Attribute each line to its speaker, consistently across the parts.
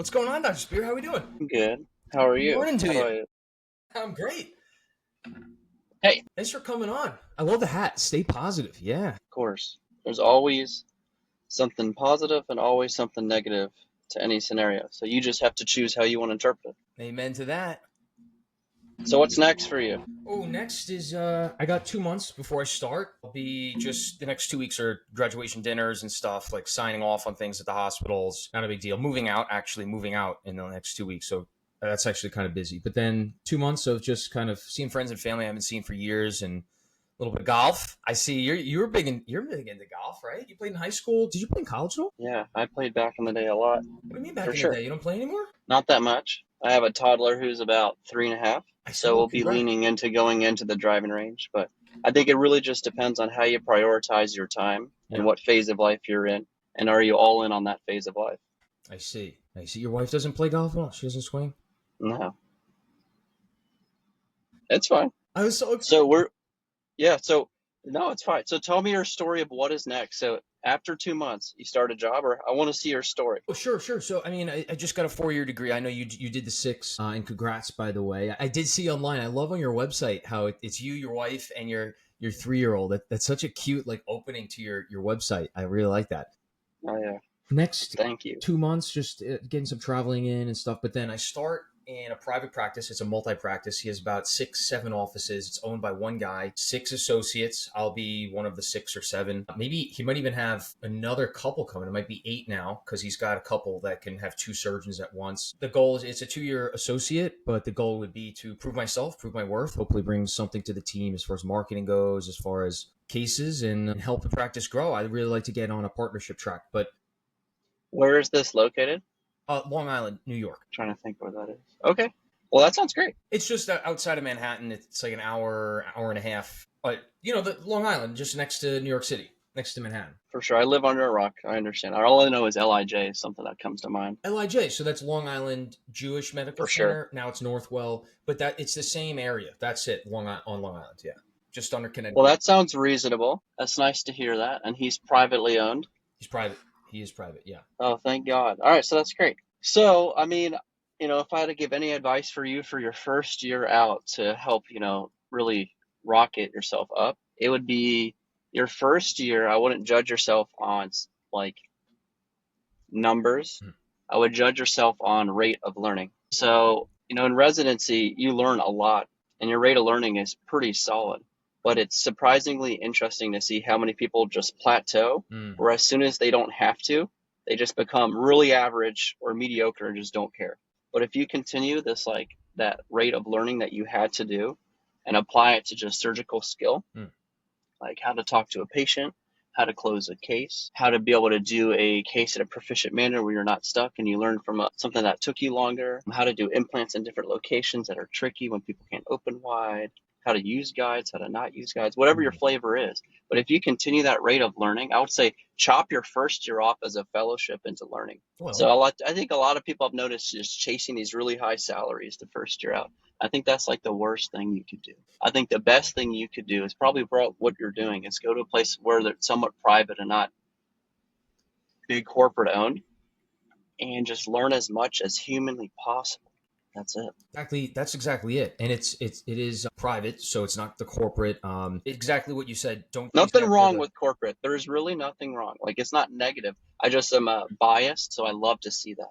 Speaker 1: What's going on, Dr. Spear? How we doing?
Speaker 2: Good. How are
Speaker 1: Good
Speaker 2: you?
Speaker 1: morning
Speaker 2: How
Speaker 1: to
Speaker 2: do
Speaker 1: you.
Speaker 2: I?
Speaker 1: I'm great.
Speaker 2: Hey, of
Speaker 1: Thanks for coming on. I love the hat. Stay positive. Yeah.
Speaker 2: course. There's always something positive and always something negative to any scenario. So you just have to choose how you want to interpret
Speaker 1: Amen to that.
Speaker 2: it. So what's next for you?
Speaker 1: Oh, next is I got 2 months before I start. I'll be just the next 2 weeks are graduation dinners and stuff, like signing off on things at the hospitals. Not a big deal. Moving out in the next 2 weeks. So that's actually kind of busy. But then 2 months of just kind of seeing friends and family I haven't seen for years and a little bit of golf. I see you're big into golf, right? You played in high school. Did you play in college at all?
Speaker 2: Yeah, I played back in the day a lot,
Speaker 1: What do you mean
Speaker 2: for
Speaker 1: back in the
Speaker 2: sure.
Speaker 1: day? You don't play anymore?
Speaker 2: Not that much. I have a toddler who's about 3.5,
Speaker 1: I
Speaker 2: so
Speaker 1: saw.
Speaker 2: we'll be
Speaker 1: Congrats.
Speaker 2: leaning into going into the driving range. But I think it really just depends on how you prioritize your time and
Speaker 1: Yeah,
Speaker 2: what phase of life you're in. And are you all in on that phase of life?
Speaker 1: I see. I see. Your wife doesn't play golf at all. She doesn't swing.
Speaker 2: No, it's fine.
Speaker 1: I was so
Speaker 2: So
Speaker 1: excited.
Speaker 2: we're Yeah, so no, it's fine. So tell me your story of what is next. So after 2 months, you start a job, or I want to see your story.
Speaker 1: Oh, sure, sure. So, I mean, I just got a 4 year degree. I know you did the six, and congrats, by the way. I did see online. I love on your website how it's you, your wife, and your 3 year old. That's such a cute like opening to your website. I really like that.
Speaker 2: Oh yeah,
Speaker 1: Next
Speaker 2: thank you.
Speaker 1: 2 months, just getting some traveling in and stuff. But then I start in a private practice. It's a multi practice. He has about 6, 7 offices. It's owned by one guy, 6 associates. I'll be one of the 6 or 7. Maybe he might even have another couple coming. It might be 8 now because he's got a couple that can have 2 surgeons at once. The goal is it's a 2 year associate, but the goal would be to prove myself, prove my worth, hopefully bring something to the team as far as marketing goes, as far as cases and help the practice grow. I'd really like to get on a partnership track, but
Speaker 2: Where is this located?
Speaker 1: Long Island, New York.
Speaker 2: Trying to think where that is. Okay. Well, that sounds great.
Speaker 1: It's just outside of Manhattan. It's like an hour, hour and a half. But the Long Island, just next to New York City, next to Manhattan.
Speaker 2: For sure. I live under a rock. I understand. All I know is LIJ is something that comes to mind.
Speaker 1: LIJ, so that's Long Island Jewish Medical
Speaker 2: For sure.
Speaker 1: Center. Now it's Northwell, but that it's the same area. That's it, on Long Island. Yeah, just under
Speaker 2: Well,
Speaker 1: Connecticut.
Speaker 2: that sounds reasonable. That's nice to hear that. And he's privately owned.
Speaker 1: He's private. He is private. Yeah.
Speaker 2: Oh, thank God. All right, so that's great. So, I mean, if I had to give any advice for you for your first year out to help, really rocket yourself up, it would be your first year. I wouldn't judge yourself on like numbers.
Speaker 1: Mhm.
Speaker 2: I would judge yourself on rate of learning. So, in residency, you learn a lot and your rate of learning is pretty solid. But it's surprisingly interesting to see how many people just plateau,
Speaker 1: Mm.
Speaker 2: where as soon as they don't have to, they just become really average or mediocre and just don't care. But if you continue this, like that rate of learning that you had to do and apply it to just surgical skill,
Speaker 1: Mm.
Speaker 2: like how to talk to a patient, how to close a case, how to be able to do a case in a proficient manner where you're not stuck and you learn from something that took you longer, how to do implants in different locations that are tricky when people can't open wide, how to use guides, how to not use guides, whatever your
Speaker 1: Mm.
Speaker 2: flavor is. But if you continue that rate of learning, I would say chop your first year off as a fellowship into learning.
Speaker 1: Well,
Speaker 2: So I think a lot of people have noticed just chasing these really high salaries the first year out. I think that's like the worst thing you could do. I think the best thing you could do is probably what you're doing is go to a place where they're somewhat private and not big corporate owned and just learn as much as humanly possible. That's it.
Speaker 1: exactly. That's exactly it. And it is private, so it's not the corporate. Exactly what you said. Don't chase
Speaker 2: Nothing
Speaker 1: after
Speaker 2: wrong
Speaker 1: the.
Speaker 2: with corporate. There's really nothing wrong. Like it's not negative. I just am biased, so I love to see that.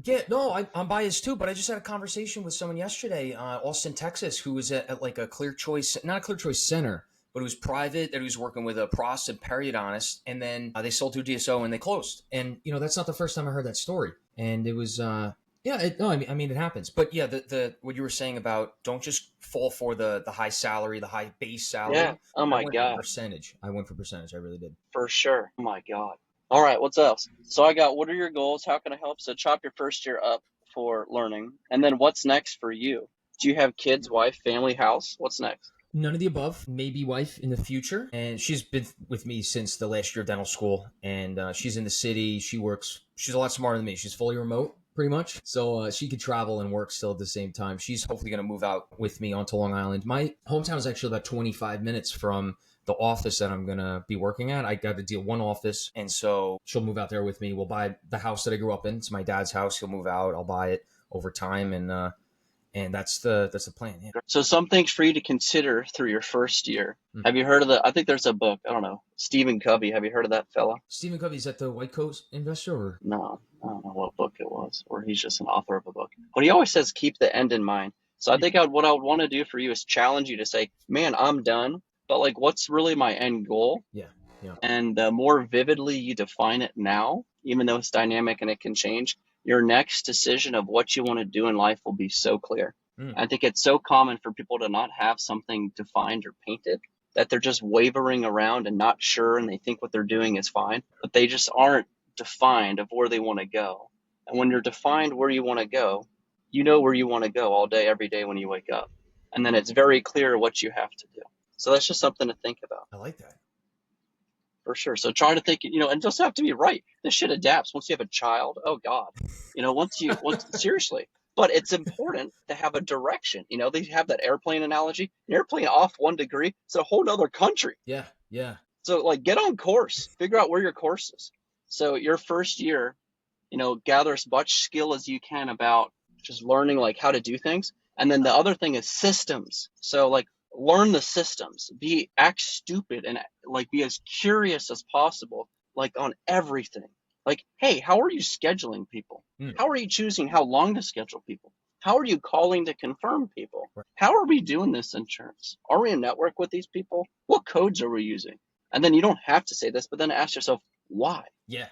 Speaker 1: Yeah, no, I'm biased too, but I just had a conversation with someone yesterday, Austin, Texas, who was at like a Clear Choice, not a Clear Choice center, but it was private, that he was working with a prost and periodontist, and then they sold to a DSO and they closed. And, that's not the first time I heard that story. And it was, yeah, no, I mean, it happens. But yeah, the what you were saying about don't just fall for the high salary, the high base
Speaker 2: Yeah.
Speaker 1: salary.
Speaker 2: Oh
Speaker 1: I
Speaker 2: my
Speaker 1: went for
Speaker 2: God.
Speaker 1: percentage. I went for percentage. I really did.
Speaker 2: For sure. Oh my God. All right, what's else? So I got what are your goals? How can I help? So chop your first year up for learning. And then what's next for you? Do you have kids, wife, family, house? What's next?
Speaker 1: None of the above. Maybe wife in the future, and she's been with me since the last year of dental school. And she's in the city. She works. She's a lot smarter than me. She's fully remote, pretty much. So she could travel and work still at the same time. She's hopefully going to move out with me onto Long Island. My hometown is actually about 25 minutes from the office that I'm going to be working at. I got to deal one office. And so she'll move out there with me. We'll buy the house that I grew up in. It's my dad's house. He'll move out. I'll buy it over time. And that's the plan. Yeah.
Speaker 2: So some things for you to consider through your first year.
Speaker 1: Hmm.
Speaker 2: Have you heard of I think there's a book, I don't know, Stephen Covey. Have you heard of that fella?
Speaker 1: Stephen Covey, is that the white coat investor? Or?
Speaker 2: No, I don't know what book it was, or he's just an author of a book. But he always says keep the end in mind. So I think what I would want to do for you is challenge you to say, man, I'm done. But like, what's really my end goal?
Speaker 1: Yeah. Yeah.
Speaker 2: And the more vividly you define it now, even though it's dynamic and it can change, your next decision of what you want to do in life will be so clear. I think it's so common for people to not have something defined or painted, that they're just wavering around and not sure, and they think what they're doing is fine, but they just aren't defined of where they want to go. And when you're defined where you want to go, you know where you want to go all day, every day when you wake up. And then it's very clear what you have to do. So that's just something to think about.
Speaker 1: I like that.
Speaker 2: For sure. So try to think, and it doesn't have to be right. This shit adapts once you have a child. Oh God, once seriously. But it's important to have a direction. They have that airplane analogy. An airplane off 1 degree, it's a whole other country.
Speaker 1: Yeah, yeah.
Speaker 2: So like, get on course. Figure out where your course is. So your first year, gather as much skill as you can about just learning like how to do things. And then the other thing is systems. So like, learn the systems. Act stupid and like be as curious as possible, like on everything. Like, hey, how are you scheduling people? How are you choosing how long to schedule people? How are you calling to confirm people? How are we doing this insurance? Are we in network with these people? What codes are we using? And then you don't have to say this, but then ask yourself, why?
Speaker 1: Yeah.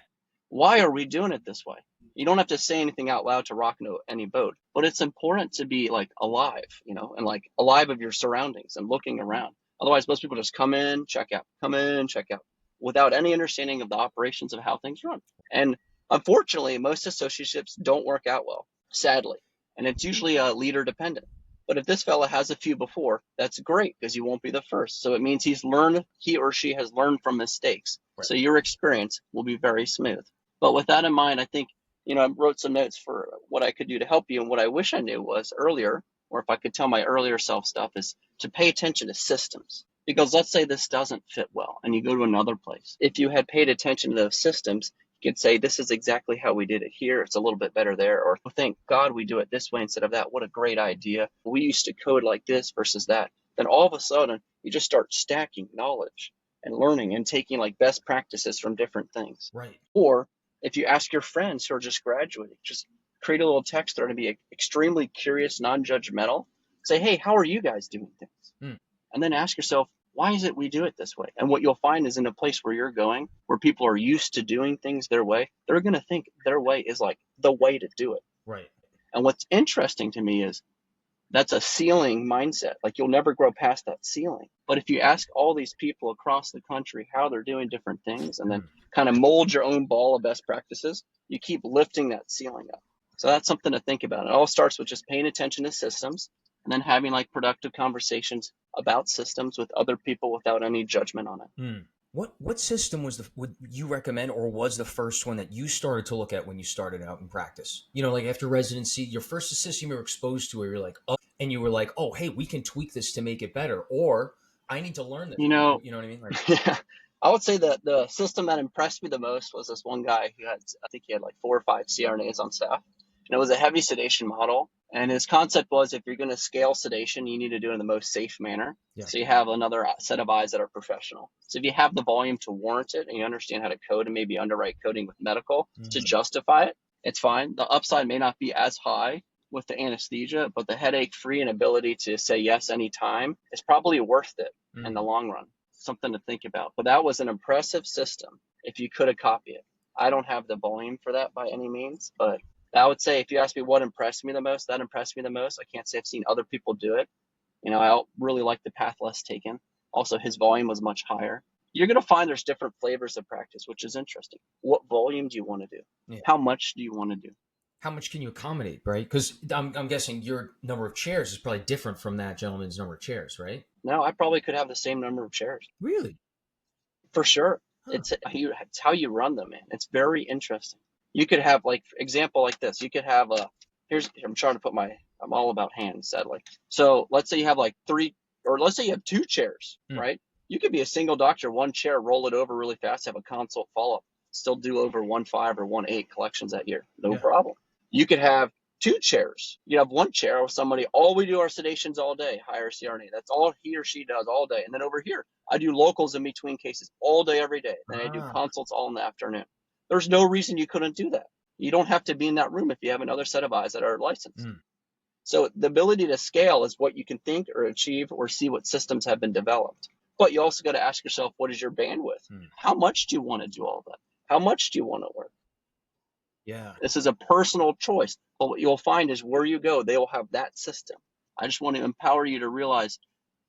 Speaker 2: Why are we doing it this way? You don't have to say anything out loud to rock any boat, but it's important to be like alive, and like alive of your surroundings and looking around. Otherwise, most people just come in, check out, without any understanding of the operations of how things run. And unfortunately, most associateships don't work out well, sadly. And it's usually leader dependent. But if this fella has a few before, that's great because you won't be the first. So it means he or she has learned from mistakes. Right. So your experience will be very smooth. But with that in mind, I think, I wrote some notes for what I could do to help you. And what I wish I knew was earlier, or if I could tell my earlier self stuff, is to pay attention to systems. Because let's say this doesn't fit well and you go to another place. If you had paid attention to those systems, you could say, this is exactly how we did it here. It's a little bit better there. Or thank God we do it this way instead of that. What a great idea. We used to code like this versus that. Then all of a sudden, you just start stacking knowledge and learning and taking like best practices from different things.
Speaker 1: Right.
Speaker 2: Or if you ask your friends who are just graduating, just create a little text there to be extremely curious, non-judgmental. Say, hey, how are you guys doing things? And then ask yourself, why is it we do it this way? And what you'll find is in a place where you're going, where people are used to doing things their way, they're going to think their way is like the way to do it.
Speaker 1: Right.
Speaker 2: And what's interesting to me is that's a ceiling mindset. Like you'll never grow past that ceiling. But if you ask all these people across the country how they're doing different things and then kind of mold your own ball of best practices, you keep lifting that ceiling up. So that's something to think about. It all starts with just paying attention to systems and then having like productive conversations about systems with other people without any judgment on it.
Speaker 1: What system would you recommend, or was the first one that you started to look at when you started out in practice? Like after residency, your first system you were exposed to, where you're like, oh, and you were like, oh, hey, we can tweak this to make it better, or I need to learn this. You know what I mean? Like,
Speaker 2: yeah. I would say that the system that impressed me the most was this one guy who I think he had like 4 or 5 CRNAs on staff. And it was a heavy sedation model. And his concept was if you're going to scale sedation, you need to do it in the most safe manner. Yeah. So you have another set of eyes that are professional. So if you have the volume to warrant it and you understand how to code and maybe underwrite coding with medical to justify it, it's fine. The upside may not be as high with the anesthesia, but the headache free and ability to say yes anytime is probably worth it in the long run. Something to think about. But that was an impressive system if you could have copied it. I don't have the volume for that by any means, but I would say if you ask me what impressed me the most, that impressed me the most. I can't say I've seen other people do it. I really like the path less taken. Also, his volume was much higher. You're going to find there's different flavors of practice, which is interesting. What volume do you want to do? Yeah. How much do you want to do?
Speaker 1: How much can you accommodate, right? Because I'm guessing your number of chairs is probably different from that gentleman's number of chairs, right?
Speaker 2: No, I probably could have the same number of chairs.
Speaker 1: Really?
Speaker 2: For sure. Huh. It's how you run them, man. It's very interesting. You could have, like, example like this. You could have I'm trying to put I'm all about hands, sadly. So let's say you have like 3, or let's say you have 2 chairs, right? You could be a single doctor, 1 chair, roll it over really fast, have a consult follow-up, still do over 1.5 or 1.8 collections that year. No problem. You could have 2 chairs. You have 1 chair with somebody, all we do are sedations all day, hire a CRNA. That's all he or she does all day. And then over here, I do locals in between cases all day, every day. Then I do consults all in the afternoon. There's no reason you couldn't do that. You don't have to be in that room if you have another set of eyes that are licensed. So the ability to scale is what you can think or achieve or see what systems have been developed. But you also got to ask yourself, what is your bandwidth? How much do you want to do all that? How much do you want to work?
Speaker 1: Yeah.
Speaker 2: This is a personal choice. But what you'll find is where you go, they will have that system. I just want to empower you to realize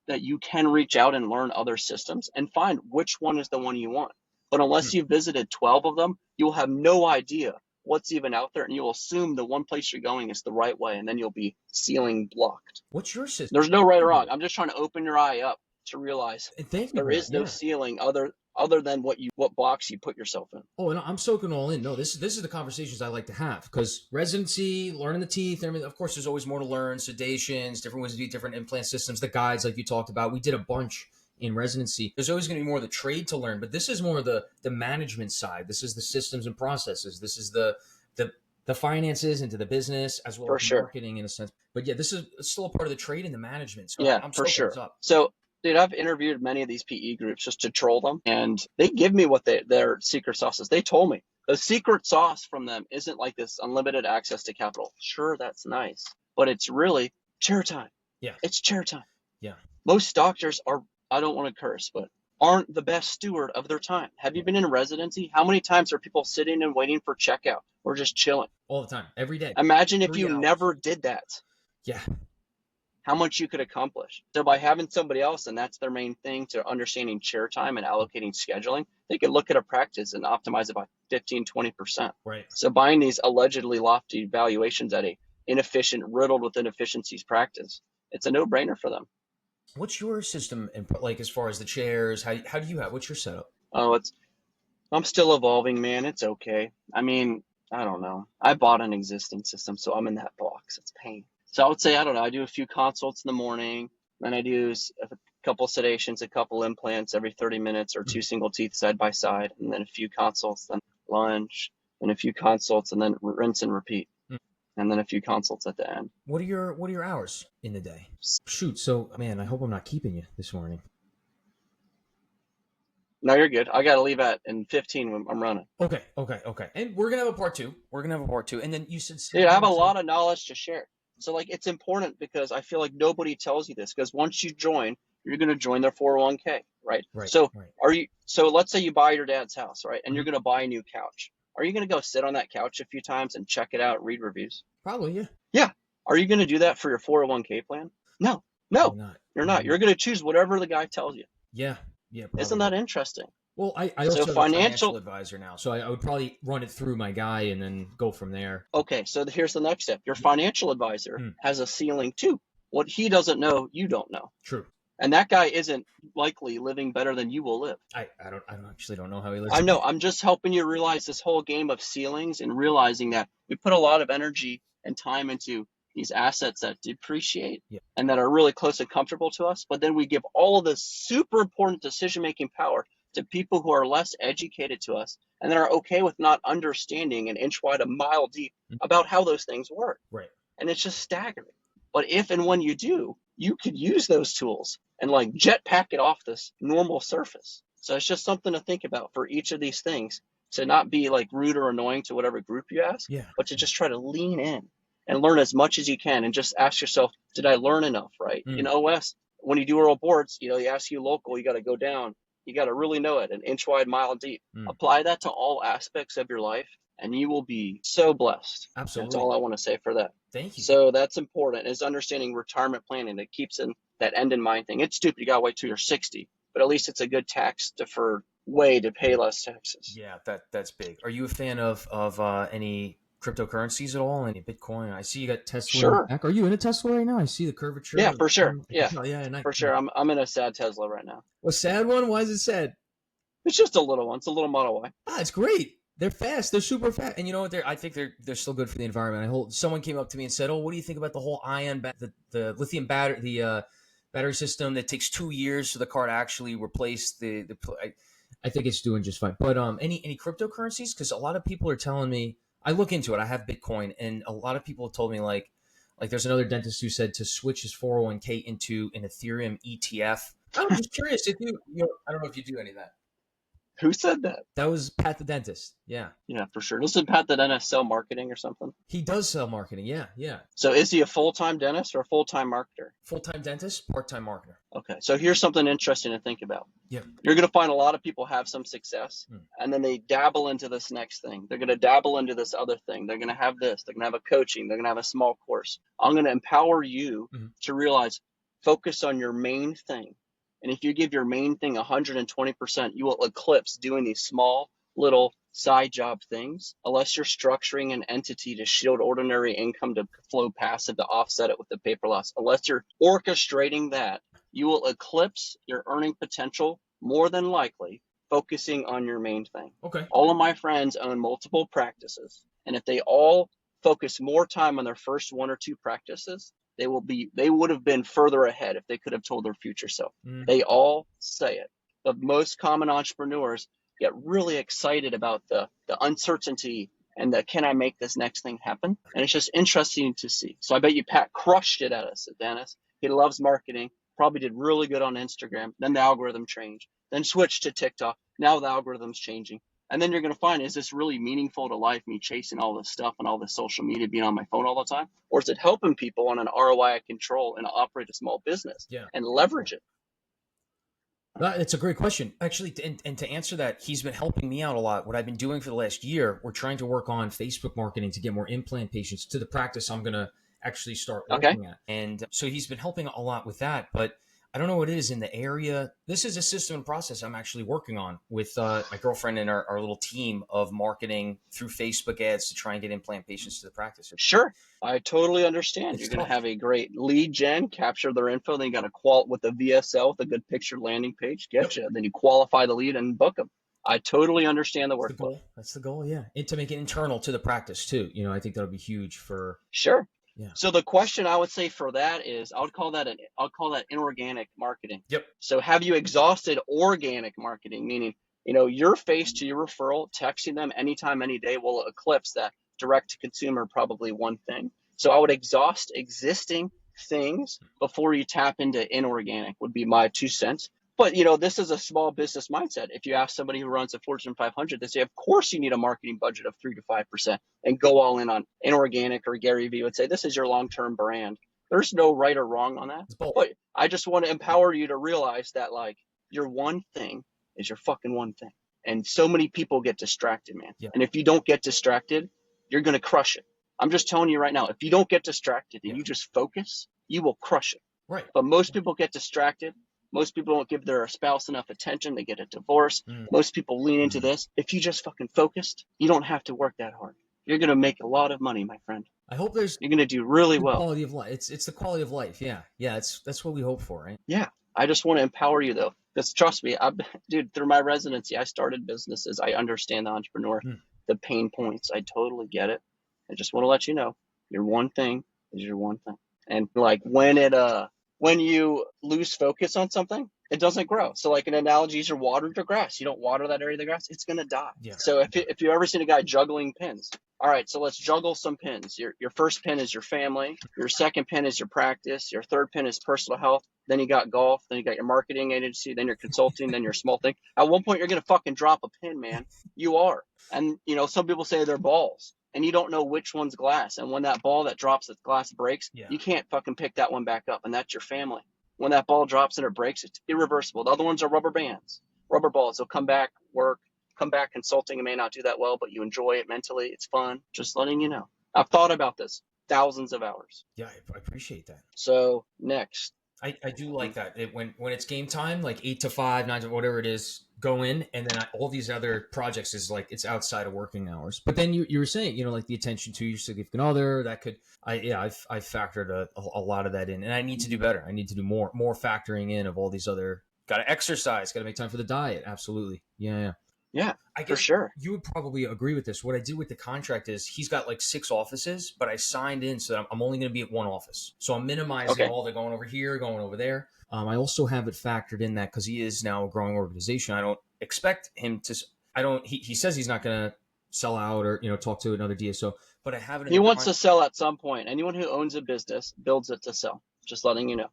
Speaker 2: that you can reach out and learn other systems and find which one is the one you want. But unless you've visited 12 of them, you'll have no idea what's even out there, and you'll assume the one place you're going is the right way, and then you'll be ceiling blocked.
Speaker 1: What's your system?
Speaker 2: There's no right or wrong. I'm just trying to open your eye up to realize there is no
Speaker 1: yeah.
Speaker 2: ceiling other than what box you put yourself in.
Speaker 1: Oh, and I'm soaking all in. No, this is the conversations I like to have, because residency, learning the teeth, I mean, of course, there's always more to learn. Sedations, different ways to do different implant systems, the guides like you talked about. We did a bunch in residency. There's always going to be more of the trade to learn, but this is more the management side. This is the systems and processes. This is the finances into the business, as well as marketing in a sense. But yeah, this is still a part of the trade and the management. So
Speaker 2: yeah,
Speaker 1: I'm
Speaker 2: for sure.
Speaker 1: Up.
Speaker 2: So, dude, I've interviewed many of these PE groups just to troll them, and they give me what their secret sauce is. They told me the secret sauce from them isn't like this unlimited access to capital. Sure, that's nice, but it's really chair time.
Speaker 1: Yeah,
Speaker 2: it's chair time.
Speaker 1: Yeah,
Speaker 2: most doctors are, I don't want to curse, but aren't the best steward of their time. Have you been in residency? How many times are people sitting and waiting for checkout or just chilling?
Speaker 1: All the time, every day.
Speaker 2: Imagine if you never did that.
Speaker 1: Yeah.
Speaker 2: How much you could accomplish. So by having somebody else, and that's their main thing to understanding chair time and allocating scheduling, they could look at a practice and optimize it by 15, 20%.
Speaker 1: Right.
Speaker 2: So buying these allegedly lofty valuations at a inefficient, riddled with inefficiencies practice, it's a no-brainer for them.
Speaker 1: What's your system, like, as far as the chairs? How do you have? What's your setup?
Speaker 2: Oh, I'm still evolving, man. It's okay. I mean, I don't know. I bought an existing system, so I'm in that box. It's pain. So I would say, I don't know. I do a few consults in the morning, then I do a couple sedations, a couple implants every 30 minutes, or 2 single teeth side by side, and then a few consults, then lunch, then a few consults, and then rinse and repeat. And then a few consults at the end.
Speaker 1: What are your hours in the day? Shoot. So, man, I hope I'm not keeping you this morning.
Speaker 2: No, you're good. I got to leave in 15 when I'm running.
Speaker 1: Okay. And we're going to have a part 2. And then you said...
Speaker 2: Dude, I have a lot of knowledge to share. So, like, it's important because I feel like nobody tells you this, because once you join, you're going to join their 401k, right? So let's say you buy your dad's house, right? And you're going to buy a new couch. Are you going to go sit on that couch a few times and check it out, read reviews?
Speaker 1: Probably, yeah.
Speaker 2: Yeah. Are you going to do that for your 401k plan? No, you're not. You're going to choose whatever the guy tells you.
Speaker 1: Yeah. Probably.
Speaker 2: Isn't that interesting?
Speaker 1: Well, I also have a financial advisor now, so I would probably run it through my guy and then go from there.
Speaker 2: Okay, so here's the next step. Your financial advisor has a ceiling too. What he doesn't know, you don't know.
Speaker 1: True.
Speaker 2: And that guy isn't likely living better than you will live.
Speaker 1: I actually don't know how he lives.
Speaker 2: I know. I'm just helping you realize this whole game of ceilings, and realizing that we put a lot of energy and time into these assets that depreciate and that are really close and comfortable to us. But then we give all of this super important decision-making power to people who are less educated to us, and that are okay with not understanding an inch wide, a mile deep about how those things work.
Speaker 1: Right.
Speaker 2: And it's just staggering. But if and when you do, you could use those tools and like jetpack it off this normal surface. So it's just something to think about for each of these things, to not be like rude or annoying to whatever group you ask, but to just try to lean in and learn as much as you can, and just ask yourself, did I learn enough, right? In OS, when you do oral boards, they ask you local, you got to go down. You got to really know it, an inch wide, mile deep. Apply that to all aspects of your life, and you will be so blessed.
Speaker 1: Absolutely.
Speaker 2: That's all I want to say for that.
Speaker 1: Thank you.
Speaker 2: So that's important, is understanding retirement planning. That keeps in that end in mind thing. It's stupid. You got to wait till you're 60, but at least it's a good tax deferred way to pay less taxes.
Speaker 1: Yeah, that's big. Are you a fan of any cryptocurrencies at all? Any Bitcoin? I see you got Tesla.
Speaker 2: Sure.
Speaker 1: Are you in a Tesla right now? I see the curvature.
Speaker 2: Yeah, for sure. Yeah,
Speaker 1: for
Speaker 2: sure. I'm in a sad Tesla right now.
Speaker 1: A sad one? Why is it sad?
Speaker 2: It's just a little one. It's a little Model Y.
Speaker 1: It's great. They're fast. They're super fast. And you know what? I think they're still good for the environment. Someone came up to me and said, "Oh, what do you think about the whole the lithium battery, the battery system that takes 2 years for the car to actually replace the." I think it's doing just fine. But any cryptocurrencies? Because a lot of people are telling me. I look into it. I have Bitcoin, and a lot of people have told me like there's another dentist who said to switch his 401k into an Ethereum ETF. I'm just curious if I don't know if you do any of that.
Speaker 2: Who said that?
Speaker 1: That was Pat the dentist. Yeah.
Speaker 2: Yeah, for sure. Doesn't Pat the dentist sell marketing or something?
Speaker 1: He does sell marketing. Yeah, yeah.
Speaker 2: So is he a full-time dentist or a full-time marketer?
Speaker 1: Full-time dentist, part-time marketer.
Speaker 2: Okay, so here's something interesting to think about.
Speaker 1: Yeah.
Speaker 2: You're going to find a lot of people have some success, and then they dabble into this next thing. They're going to dabble into this other thing. They're going to have this. They're going to have a coaching. They're going to have a small course. I'm going to empower you to realize, focus on your main thing. And if you give your main thing 120%, you will eclipse doing these small little side job things, unless you're structuring an entity to shield ordinary income to flow passive to offset it with the paper loss. Unless you're orchestrating that, you will eclipse your earning potential more than likely, focusing on your main thing.
Speaker 1: Okay.
Speaker 2: All of my friends own multiple practices, and if they all focus more time on their first one or two practices, they would have been further ahead if they could have told their future self. They all say it. But most common entrepreneurs get really excited about the uncertainty and the can I make this next thing happen? And it's just interesting to see. So I bet you Pat crushed it at us at Dennis. He loves marketing, probably did really good on Instagram. Then the algorithm changed. Then switched to TikTok. Now the algorithm's changing. And then you're going to find, is this really meaningful to life, me chasing all this stuff and all this social media, being on my phone all the time? Or is it helping people on an ROI I control and operate a small business and leverage it?
Speaker 1: That's a great question. Actually, and to answer that, he's been helping me out a lot. What I've been doing for the last year, we're trying to work on Facebook marketing to get more implant patients to the practice I'm going to actually start working at. And so he's been helping a lot with that. But I don't know what it is in the area. This is a system and process I'm actually working on with my girlfriend and our little team of marketing through Facebook ads to try and get implant patients to the practice.
Speaker 2: Sure. I totally understand. You're going to have a great lead gen, capture their info. Then you got to with a VSL with a good picture landing page, you. Then you qualify the lead and book them. I totally understand the workflow.
Speaker 1: That's the goal. Yeah. And to make it internal to the practice too. I think that'll be huge for.
Speaker 2: Sure.
Speaker 1: Yeah.
Speaker 2: So the question I would say for that is, I'll call that inorganic marketing.
Speaker 1: Yep.
Speaker 2: So have you exhausted organic marketing? Meaning, your face to your referral, texting them anytime, any day will eclipse that direct to consumer, probably one thing. So I would exhaust existing things before you tap into inorganic would be my 2 cents. But, this is a small business mindset. If you ask somebody who runs a Fortune 500, they say, of course you need a marketing budget of 3 to 5% and go all in on inorganic, or Gary Vee would say, this is your long-term brand. There's no right or wrong on that. But I just want to empower you to realize that, your one thing is your fucking one thing. And so many people get distracted, man.
Speaker 1: Yeah.
Speaker 2: And if you don't get distracted, you're going to crush it. I'm just telling you right now, if you don't get distracted and you just focus, you will crush it.
Speaker 1: Right.
Speaker 2: But most people get distracted. Most people don't give their spouse enough attention. They get a divorce. Most people lean into this. If you just fucking focused, you don't have to work that hard. You're going to make a lot of money, my friend.
Speaker 1: I hope you're
Speaker 2: going to do really well.
Speaker 1: Quality of life. It's the quality of life. Yeah. Yeah. That's what we hope for, right?
Speaker 2: Yeah. I just want to empower you though. Because trust me, dude, through my residency, I started businesses. I understand the entrepreneur, the pain points. I totally get it. I just want to let you know, your one thing is your one thing. And when you lose focus on something, it doesn't grow. So an analogy is you're watering your grass. You don't water that area of the grass, it's going to die.
Speaker 1: Yeah.
Speaker 2: So if you ever seen a guy juggling pins, all right, so let's juggle some pins. Your first pin is your family. Your second pin is your practice. Your third pin is personal health. Then you got golf. Then you got your marketing agency. Then your consulting. Then your small thing. At one point, you're going to fucking drop a pin, man. You are. And, some people say they're balls. And you don't know which one's glass. And when that ball that drops, the glass breaks, you can't fucking pick that one back up. And that's your family. When that ball drops and it breaks, it's irreversible. The other ones are rubber bands, rubber balls. They'll come back, work, come back consulting. It may not do that well, but you enjoy it mentally. It's fun. Just letting you know. I've thought about this thousands of hours.
Speaker 1: Yeah, I appreciate that.
Speaker 2: So next.
Speaker 1: I do like that. When it's game time, 8 to 5, 9 to whatever it is, go in, and then all these other projects is it's outside of working hours. But then you were saying, the attention to your significant other, that could, I've factored a lot of that in, and I need to do better. I need to do more factoring in of all these other. Got to exercise. Got to make time for the diet. Absolutely. Yeah.
Speaker 2: Yeah,
Speaker 1: I
Speaker 2: for
Speaker 1: guess
Speaker 2: sure.
Speaker 1: you would probably agree with this. What I did with the contract is he's got like 6 offices, but I signed in so that I'm only going to be at one office. So I'm minimizing
Speaker 2: Okay.
Speaker 1: all the going over here, going over there. I also have it factored in that because he is now a growing organization. I don't expect him to. I don't. He says he's not going to sell out or talk to another DSO, but I have it in
Speaker 2: He
Speaker 1: the
Speaker 2: wants to sell at some point. Anyone who owns a business builds it to sell. Just letting you know.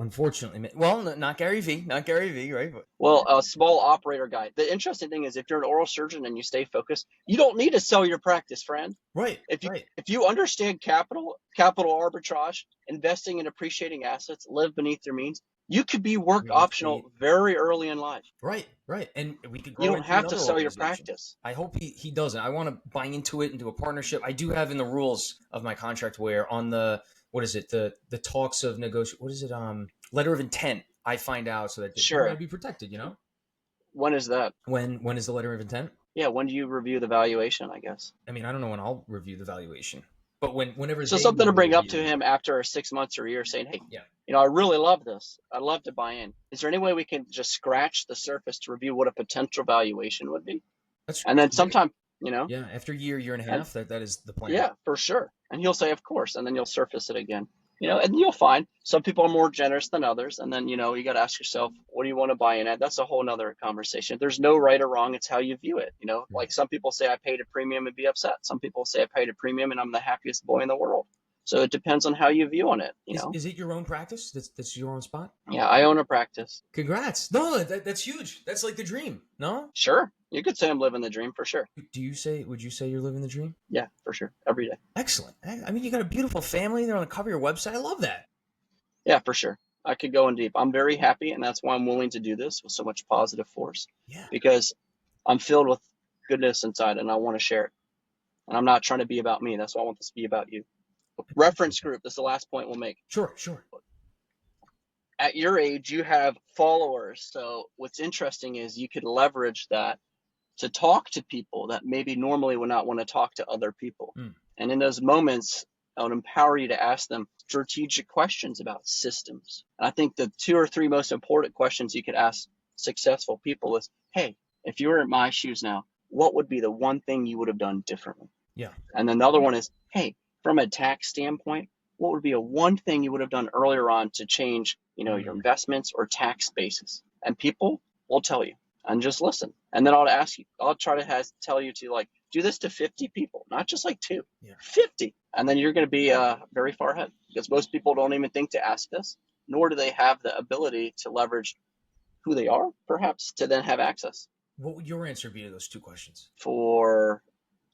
Speaker 1: unfortunately. Well, not Gary V, not Gary V, right? But
Speaker 2: Well, a small operator guy. The interesting thing is if you're an oral surgeon and you stay focused, you don't need to sell your practice, friend.
Speaker 1: right,
Speaker 2: If you
Speaker 1: right.
Speaker 2: if you understand capital arbitrage, investing in appreciating assets, live beneath your means, you could be work
Speaker 1: Real estate.
Speaker 2: optional very early in life.
Speaker 1: Right, right. And we could
Speaker 2: You
Speaker 1: grow
Speaker 2: don't
Speaker 1: into
Speaker 2: have to
Speaker 1: another
Speaker 2: sell your
Speaker 1: organization.
Speaker 2: practice.
Speaker 1: I hope he doesn't. I want to buy into it, into a partnership. I do have in the rules of my contract where on the, what is it, the talks of negotiate, what is it, letter of intent, I find out so that you got to
Speaker 2: Sure.
Speaker 1: be protected,
Speaker 2: When is that?
Speaker 1: When is the letter of intent?
Speaker 2: Yeah, when do you review the valuation, I guess?
Speaker 1: I mean, I don't know when I'll review the valuation, but whenever
Speaker 2: So
Speaker 1: they
Speaker 2: something to
Speaker 1: want to
Speaker 2: bring up to
Speaker 1: review.
Speaker 2: him after 6 months or a year saying, hey,
Speaker 1: Yeah.
Speaker 2: I really love this. I'd love to buy in. Is there any way we can just scratch the surface to review what a potential valuation would be? And
Speaker 1: That's
Speaker 2: then
Speaker 1: great.
Speaker 2: sometime,
Speaker 1: Yeah. After a year and a
Speaker 2: and
Speaker 1: half, that is the plan.
Speaker 2: yeah, for sure. And he'll say, of course. And then you'll surface it again. And you'll find some people are more generous than others. And then, you got to ask yourself, what do you want to buy in at? That's a whole nother conversation. There's no right or wrong. It's how you view it.
Speaker 1: Right.
Speaker 2: Like some people say I paid a premium and be upset. Some people say I paid a premium and I'm the happiest boy in the world. So it depends on how you view on it.
Speaker 1: Is it your own practice? That's your own spot?
Speaker 2: Yeah, I own a practice.
Speaker 1: Congrats. No, that's huge. That's like the dream. No?
Speaker 2: Sure. You could say I'm living the dream for sure.
Speaker 1: Would you say you're living the dream?
Speaker 2: Yeah, for sure. Every day.
Speaker 1: Excellent. I mean, you got a beautiful family there on the cover of your website. I love that.
Speaker 2: Yeah, for sure. I could go in deep. I'm very happy, and that's why I'm willing to do this with so much positive force
Speaker 1: Yeah.
Speaker 2: because I'm filled with goodness inside and I want to share it. And I'm not trying to be about me. That's why I want this to be about you. Reference group. This is the last point we'll make.
Speaker 1: Sure.
Speaker 2: At your age, you have followers. So what's interesting is you could leverage that to talk to people that maybe normally would not want to talk to other people.
Speaker 1: Mm.
Speaker 2: And in those moments, I would empower you to ask them strategic questions about systems. And I think the 2 or 3 most important questions you could ask successful people is, hey, if you were in my shoes now, what would be the one thing you would have done differently?
Speaker 1: Yeah.
Speaker 2: And then the other one is, hey, from a tax standpoint, what would be a one thing you would have done earlier on to change, your investments or tax basis? And people will tell you, and just listen. And then I'll try to tell you to do this to 50 people, not just like 2, 50. And then you're going to be very far ahead because most people don't even think to ask this, nor do they have the ability to leverage who they are, perhaps, to then have access.
Speaker 1: What would your answer be to those 2 questions?
Speaker 2: For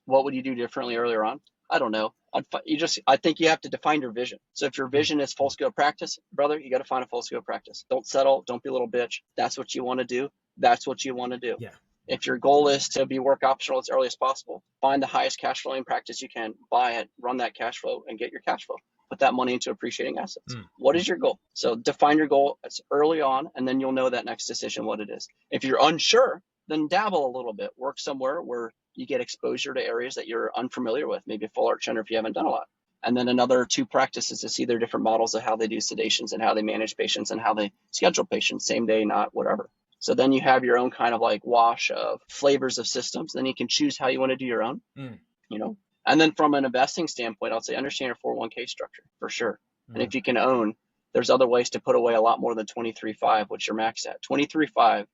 Speaker 2: what would you do differently earlier on? I don't know. I think you have to define your vision. So if your vision is full scale practice, brother, you got to find a full scale practice. Don't settle. Don't be a little bitch. That's what you want to do. That's what you want to do.
Speaker 1: Yeah.
Speaker 2: If your goal is to be work optional as early as possible, find the highest cash flowing practice you can, buy it, run that cash flow, and get your cash flow. Put that money into appreciating assets. What is your goal? So define your goal as early on, and then you'll know that next decision what it is. If you're unsure, then dabble a little bit. Work somewhere where you get exposure to areas that you're unfamiliar with, maybe a full arch center if you haven't done a lot. And then another 2 practices to see their different models of how they do sedations and how they manage patients and how they schedule patients, same day, not whatever. So then you have your own kind of wash of flavors of systems. Then you can choose how you want to do your own, And then from an investing standpoint, I'll say understand your 401k structure for sure. And if you can own, there's other ways to put away a lot more than 23.5, which you're maxed at. 23.5.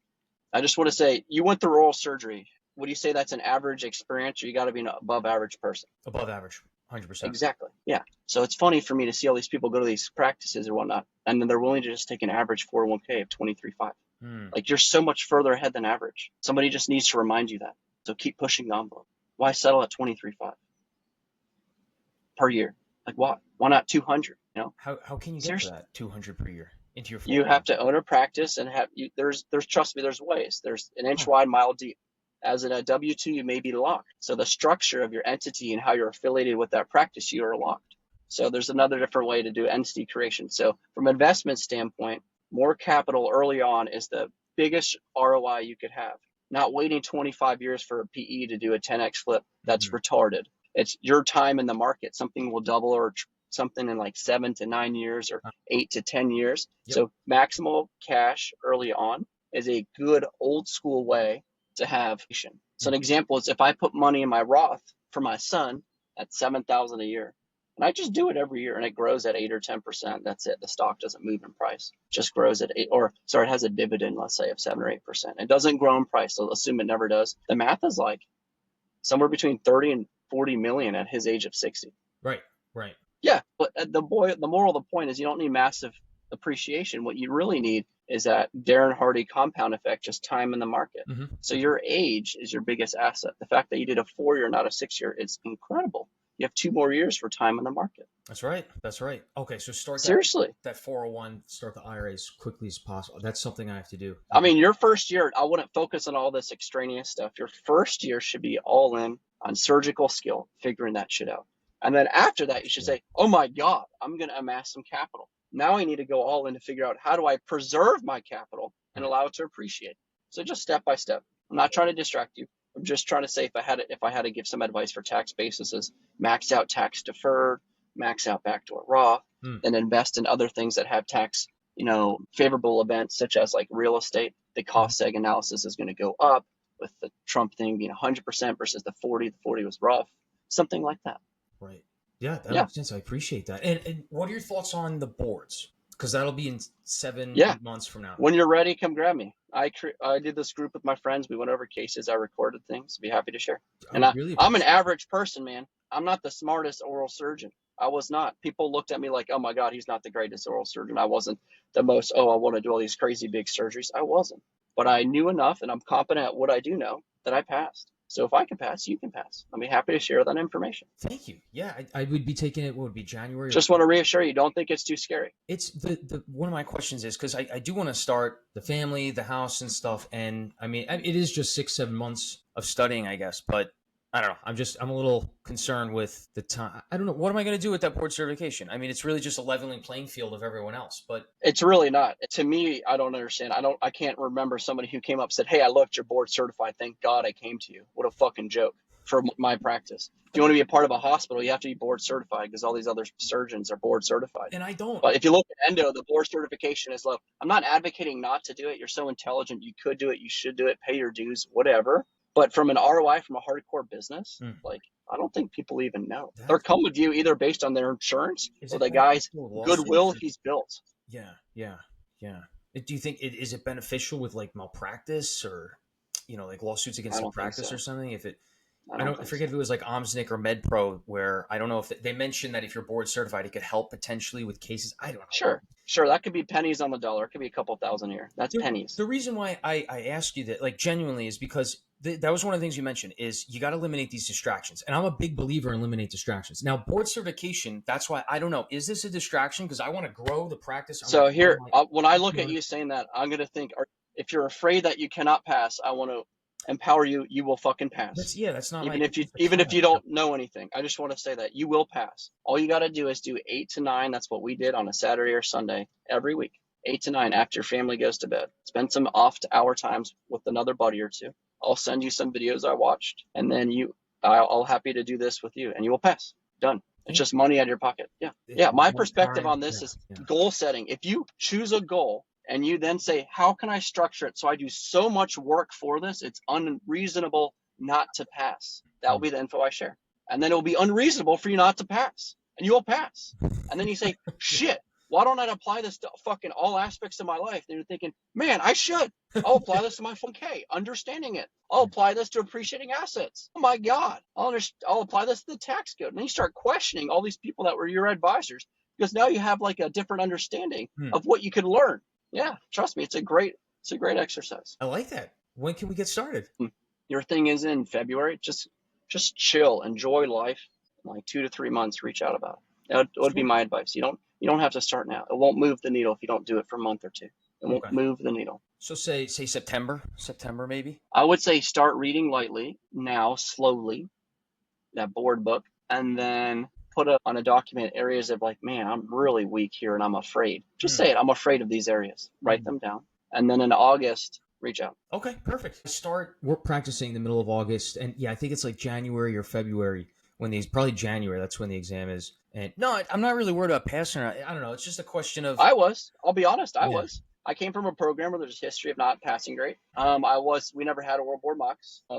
Speaker 2: I just want to say, you went through oral surgery. Would you say that's an average experience, or you got to be an above average person?
Speaker 1: Above average, 100%.
Speaker 2: Exactly. Yeah. So it's funny for me to see all these people go to these practices or whatnot, and then they're willing to just take an average 401k of 23.5. You're so much further ahead than average. Somebody just needs to remind you that. So keep pushing the envelope. Why settle at 23.5 per year? Why? Why not 200?
Speaker 1: How can you get to that 200 per year into your 401k?
Speaker 2: You have to own a practice and there's trust me, there's ways. There's an inch wide, mile deep. As in a W-2, you may be locked. So the structure of your entity and how you're affiliated with that practice, you are locked. So there's another different way to do entity creation. So from an investment standpoint, more capital early on is the biggest ROI you could have. Not waiting 25 years for a PE to do a 10x flip. That's retarded. It's your time in the market. Something will double or something in 7 to 9 years or 8 to 10 years. Yep. So maximal cash early on is a good old school way to have. So an example is if I put money in my Roth for my son at $7,000 a year, and I just do it every year, and it grows at 8 or 10%. That's it. The stock doesn't move in price. It just grows at 8, or sorry, it has a dividend, let's say, of 7 or 8%. It doesn't grow in price, so assume it never does. The math is like somewhere between 30 and 40 million at his age of 60.
Speaker 1: Right, right.
Speaker 2: Yeah, but the moral of the point is you don't need massive appreciation. What you really need is that Darren Hardy compound effect, just time in the market.
Speaker 1: Mm-hmm.
Speaker 2: So your age is your biggest asset. The fact that you did a 4-year, not a 6-year, is incredible. You have 2 more years for time in the market.
Speaker 1: That's right. That's right. Okay, so start
Speaker 2: seriously
Speaker 1: that 401, start the IRA as quickly as possible. That's something I have to do.
Speaker 2: I mean, your first year, I wouldn't focus on all this extraneous stuff. Your first year should be all in on surgical skill, figuring that shit out. And then after that, you should say, oh my God, I'm going to amass some capital. Now I need to go all in to figure out how do I preserve my capital and allow it to appreciate. So just step by step. I'm not trying to distract you. I'm just trying to say if I had to give some advice for tax basis is max out tax deferred, max out backdoor Roth, and invest in other things that have tax, favorable events such as like real estate. The cost seg analysis is going to go up with the Trump thing being 100% versus the 40. The 40 was rough, something like that.
Speaker 1: Right. Yeah, that makes sense. I appreciate that. And what are your thoughts on the boards? Because that'll be in 8 months from now.
Speaker 2: When you're ready, come grab me. I did this group with my friends. We went over cases. I recorded things. Be happy to share. And I'm an average person, man. I'm not the smartest oral surgeon. I was not. People looked at me like, oh my God, he's not the greatest oral surgeon. I wasn't the most, I want to do all these crazy big surgeries. I wasn't. But I knew enough, and I'm confident at what I do know, that I passed. So if I can pass, you can pass. I'll be happy to share that information.
Speaker 1: Thank you. Yeah, I would be taking it. What would be January?
Speaker 2: Just want to reassure you, don't think it's too scary.
Speaker 1: It's the one of my questions is because I do want to start the family, the house, and stuff. And I mean, it is just 6-7 months of studying, I guess. But I don't know. I'm a little concerned with the time. I don't know. What am I going to do with that board certification? I mean, it's really just a leveling playing field of everyone else, but
Speaker 2: it's really not. To me, I don't understand. I can't remember somebody who came up and said, hey, I looked, you're board certified. Thank God I came to you. What a fucking joke for my practice. If you want to be a part of a hospital, you have to be board certified because all these other surgeons are board certified.
Speaker 1: And I don't.
Speaker 2: But if you look at endo, the board certification is low. I'm not advocating not to do it. You're so intelligent. You could do it. You should do it. Pay your dues, whatever. But from an ROI, from a hardcore business, I don't think people even know. They'll come with you either based on their insurance or the guy's goodwill he's built.
Speaker 1: Yeah. Do you think is it beneficial with like malpractice or, like lawsuits against malpractice or something? If it, I forget if it was like Omsnick or MedPro, where I don't know if they mentioned that if you're board certified, it could help potentially with cases. I don't know.
Speaker 2: Sure. That could be pennies on the dollar. It could be a couple thousand a year. That's pennies.
Speaker 1: The reason why I asked you that, like genuinely, is because that was one of the things you mentioned is you got to eliminate these distractions. And I'm a big believer in eliminate distractions. Now, board certification, that's why I don't know. Is this a distraction? Because I want to grow the practice.
Speaker 2: So here, when I look at you saying that, I'm going to think, if you're afraid that you cannot pass, I want to empower you. You will fucking pass.
Speaker 1: That's not
Speaker 2: even if you don't know anything. I just want to say that you will pass. All you got to do is do 8 to 9. That's what we did on a Saturday or Sunday every week. 8 to 9 after your family goes to bed. Spend some off-hour times with another buddy or two. I'll send you some videos I watched, and then I'll happy to do this with you, and you will pass. Done. It's just money out of your pocket. Yeah. My perspective on this is goal setting. If you choose a goal and you then say, how can I structure it so I do so much work for this, it's unreasonable not to pass. That will be the info I share. And then it will be unreasonable for you not to pass, and you will pass. And then you say, shit, why don't I apply this to fucking all aspects of my life? And you're thinking, man, I should. I'll apply this to my 401k, understanding it. I'll apply this to appreciating assets. Oh my God. I'll apply this to the tax code. And then you start questioning all these people that were your advisors, because now you have like a different understanding of what you could learn. Yeah, trust me, it's a great exercise.
Speaker 1: I like that. When can we get started?
Speaker 2: Your thing is in February. Just chill, enjoy life. In like 2 to 3 months, reach out about it. That would be my advice. You don't have to start now. It won't move the needle if you don't do it for a month or two. It won't move the needle.
Speaker 1: So say September maybe?
Speaker 2: I would say start reading lightly now, slowly, that board book, and then put on a document areas of like, man, I'm really weak here and I'm afraid. Just say it. I'm afraid of these areas. Write them down. And then in August, reach out.
Speaker 1: Okay, perfect. Start work practicing in the middle of August. And yeah, I think it's like January or February probably January. That's when the exam is. And no, I'm not really worried about passing. I don't know. It's just a question of.
Speaker 2: I'll be honest. I was. I came from a program where there's a history of not passing grade. We never had a World War mocks. I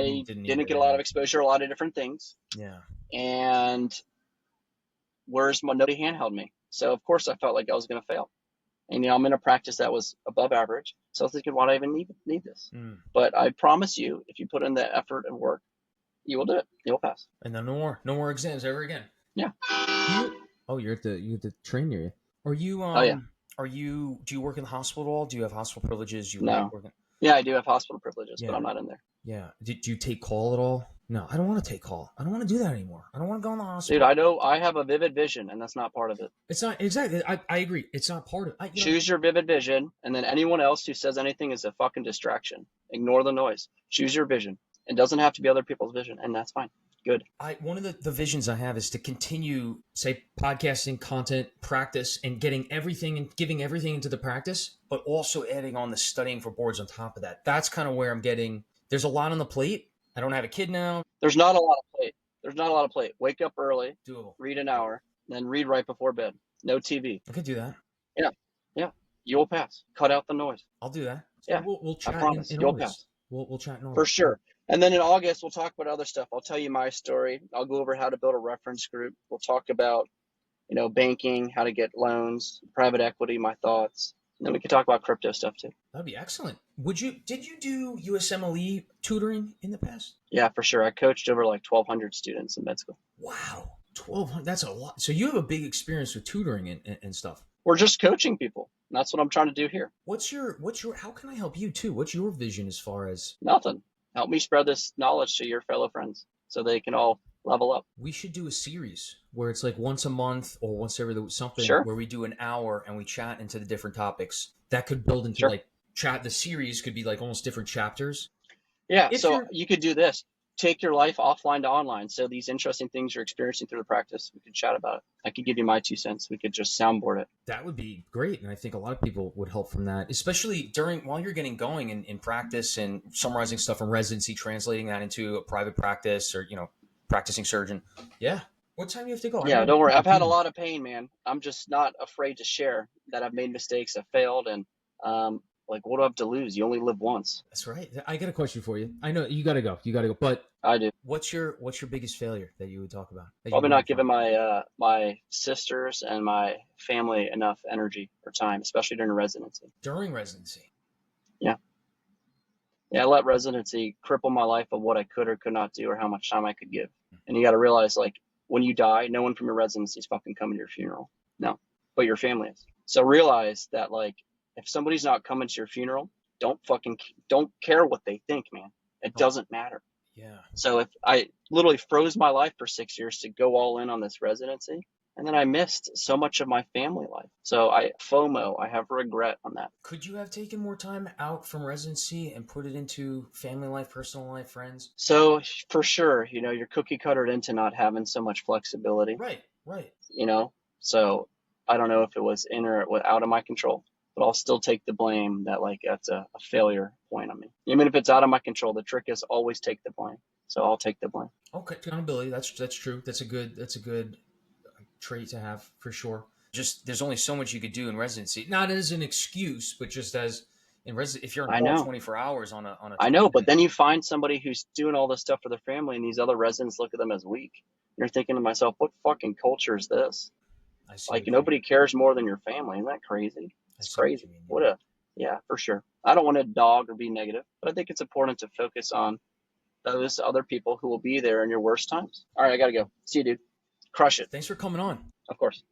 Speaker 1: Didn't
Speaker 2: didn't
Speaker 1: either,
Speaker 2: get a lot of exposure to a lot of different things.
Speaker 1: yeah.
Speaker 2: And nobody handheld me. So of course I felt like I was going to fail. And, I'm in a practice that was above average. So I was thinking, why do I even need this? But I promise you, if you put in the effort and work, you will do it. You'll pass.
Speaker 1: And then no more exams ever again.
Speaker 2: Yeah.
Speaker 1: You're at the train area. Are you
Speaker 2: Oh, yeah.
Speaker 1: Do you work in the hospital at all? Do you have hospital privileges?
Speaker 2: No. Yeah, I do have hospital privileges, but I'm not in there.
Speaker 1: Yeah. Do you take call at all? No, I don't want to take call. I don't want to do that anymore. I don't want to go in the hospital.
Speaker 2: Dude, I know I have a vivid vision, and that's not part of it.
Speaker 1: It's not exactly. I agree. It's not part of it.
Speaker 2: Choose your vivid vision, and then anyone else who says anything is a fucking distraction. Ignore the noise. Choose your vision. It doesn't have to be other people's vision, and that's fine. Good.
Speaker 1: One of the visions I have is to continue, say, podcasting, content, practice, and getting everything and giving everything into the practice, but also adding on the studying for boards on top of that. That's kind of where I'm getting. There's a lot on the plate. I don't have a kid now.
Speaker 2: There's not a lot of plate. Wake up early.
Speaker 1: Doable.
Speaker 2: Read an hour, then read right before bed. No TV.
Speaker 1: I could do that.
Speaker 2: Yeah. You'll pass. Cut out the noise.
Speaker 1: I'll do that. So
Speaker 2: yeah.
Speaker 1: We'll chat.
Speaker 2: I promise.
Speaker 1: In
Speaker 2: You'll
Speaker 1: August.
Speaker 2: pass.
Speaker 1: We'll chat in August.
Speaker 2: For sure. And then in August, we'll talk about other stuff. I'll tell you my story. I'll go over how to build a reference group. We'll talk about, banking, how to get loans, private equity, my thoughts. And then we can talk about crypto stuff too.
Speaker 1: That'd be excellent. Did you do USMLE tutoring in the past?
Speaker 2: Yeah, for sure. I coached over like 1,200 students in med school.
Speaker 1: Wow. 1,200. That's a lot. So you have a big experience with tutoring and stuff.
Speaker 2: We're just coaching people. That's what I'm trying to do here.
Speaker 1: How can I help you too? What's your vision as far as?
Speaker 2: Nothing. Help me spread this knowledge to your fellow friends so they can all level up.
Speaker 1: We should do a series where it's like once a month or once every something where we do an hour and we chat into the different topics. That could build into like chat. The series could be like almost different chapters.
Speaker 2: Yeah. So you could do this. Take your life offline to online. So these interesting things you're experiencing through the practice, we could chat about it. I could give you my 2 cents. We could just soundboard it.
Speaker 1: That would be great. And I think a lot of people would help from that, especially while you're getting going in practice and summarizing stuff from residency, translating that into a private practice or, practicing surgeon. Yeah. What time do you have to go?
Speaker 2: Yeah, don't worry. I've had a lot of pain, man. I'm just not afraid to share that I've made mistakes, I've failed, and what do I have to lose? You only live once.
Speaker 1: That's right. I got a question for you. I know you got to go. But
Speaker 2: I do.
Speaker 1: What's your biggest failure that you would talk about?
Speaker 2: Probably not giving my sisters and my family enough energy or time, especially during residency.
Speaker 1: During residency.
Speaker 2: Yeah. Yeah, I let residency cripple my life of what I could or could not do or how much time I could give. And you got to realize, when you die, no one from your residency is fucking coming to your funeral. No, but your family is. So realize that, if somebody's not coming to your funeral, don't care what they think, man. It doesn't matter.
Speaker 1: Yeah. So
Speaker 2: if I literally froze my life for 6 years to go all in on this residency, and then I missed so much of my family life. So I have regret on that.
Speaker 1: Could you have taken more time out from residency and put it into family life, personal life, friends?
Speaker 2: So for sure, you're cookie cuttered into not having so much flexibility.
Speaker 1: Right.
Speaker 2: So I don't know if it was in or out of my control, but I'll still take the blame that that's a failure point on me. Even if it's out of my control, the trick is always take the blame. So I'll take the blame.
Speaker 1: Okay. Accountability. That's true. That's a good trait to have for sure. Just there's only so much you could do in residency, not as an excuse, but just as in residency. If you're in 24 hours on a
Speaker 2: I know, but then you find somebody who's doing all this stuff for their family, and these other residents look at them as weak. You're thinking to myself, what fucking culture is this? Nobody cares more than your family. Isn't that crazy? It's crazy. Yeah, for sure. I don't want to dog or be negative, but I think it's important to focus on those other people who will be there in your worst times. All right, I got to go. See you, dude. Crush it.
Speaker 1: Thanks for coming on.
Speaker 2: Of course.